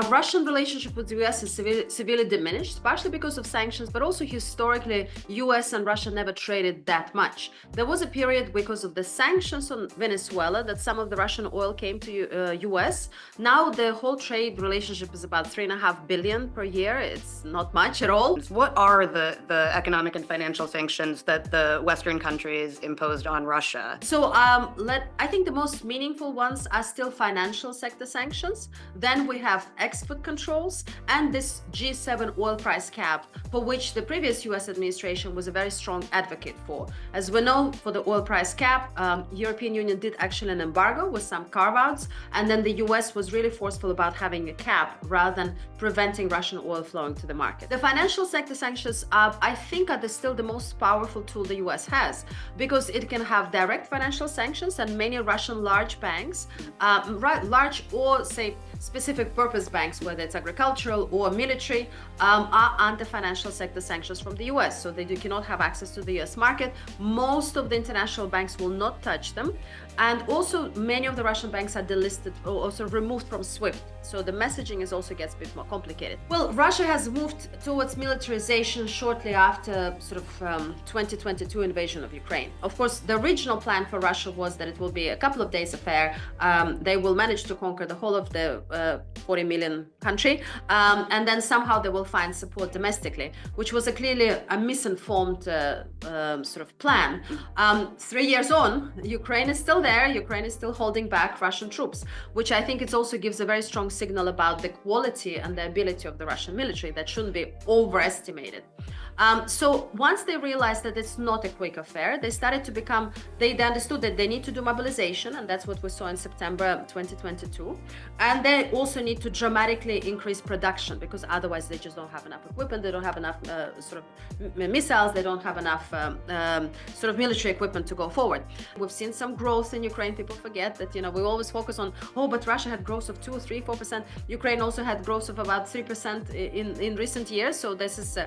Russian relationship with the US is severely diminished, partially because of sanctions, but also historically, US and Russia never traded that much. There was a period because of the sanctions on Venezuela that some of the Russian oil came to US. Now the whole trade relationship is about $3.5 billion per year. It's not much at all. What are the economic and financial sanctions that the Western countries imposed on Russia? So I think the most meaningful ones are still financial sector sanctions. Then we have export controls and this G7 oil price cap, for which the previous US administration was a very strong advocate for. As we know, for the oil price cap, European Union did actually an embargo with some carve-outs, and then the US was really forceful about having a cap rather than preventing Russian oil flowing to the market. The financial sector sanctions, I think, are still the most powerful tool the US has, because it can have direct financial sanctions, and many Russian large banks, large or say specific purpose banks, whether it's agricultural or military, are under financial sector sanctions from the US, so they cannot have access to the US market. Most of the international banks will not touch them, and also many of the Russian banks are delisted or also removed from SWIFT, so the messaging also gets a bit more complicated. Well, Russia has moved towards militarization shortly after 2022 invasion of Ukraine. Of course, the original plan for Russia was that it will be a couple of days affair. They will manage to conquer the whole of the 40 million country, and then somehow they will find support domestically, which was clearly a misinformed plan. 3 years on, Ukraine is still there. Ukraine is still holding back Russian troops, which I think it also gives a very strong signal about the quality and the ability of the Russian military that shouldn't be overestimated. So once they realized that it's not a quick affair, they started to become, they understood that they need to do mobilization, and that's what we saw in September 2022. And they also need to dramatically increase production, because otherwise they just don't have enough equipment, they don't have enough missiles, they don't have enough military equipment to go forward. We've seen some growth in Ukraine. People forget that, we always focus on, but Russia had growth of 2, 3, 4%. Ukraine also had growth of about 3% in recent years. So this is,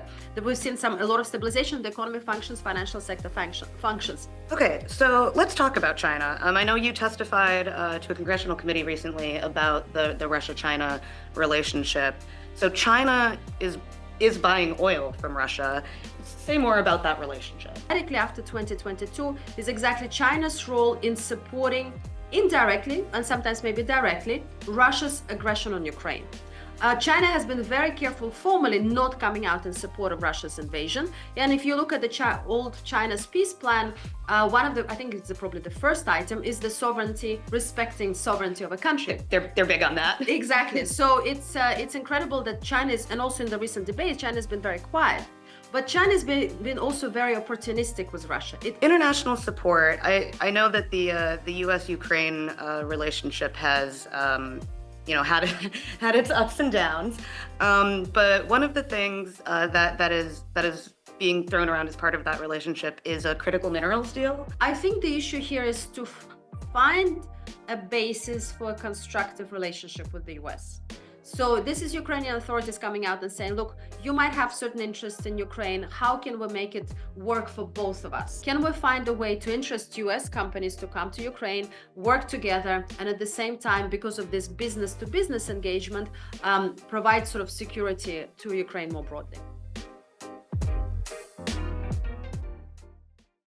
we've seen a lot of stabilization. The economy functions, financial sector functions. Okay, so let's talk about China. I know you testified to a congressional committee recently about the Russia-China relationship. So China is buying oil from Russia. Say more about that relationship. Directly after 2022 is exactly China's role in supporting indirectly and sometimes maybe directly Russia's aggression on Ukraine. China has been very careful formally not coming out in support of Russia's invasion. And if you look at the old China's peace plan, one of the, I think it's probably the first item, is the respecting sovereignty of a country. They're big on that. Exactly. So it's incredible that China is, and also in the recent debates, China has been very quiet. But China's been also very opportunistic with Russia. International support. I know that the U.S.-Ukraine relationship has had its ups and downs, but one of the things that is being thrown around as part of that relationship is a critical minerals deal. I think the issue here is to find a basis for a constructive relationship with the US. So this is Ukrainian authorities coming out and saying, look, you might have certain interests in Ukraine. How can we make it work for both of us? Can we find a way to interest US companies to come to Ukraine, work together, and at the same time, because of this business-to-business engagement, provide security to Ukraine more broadly?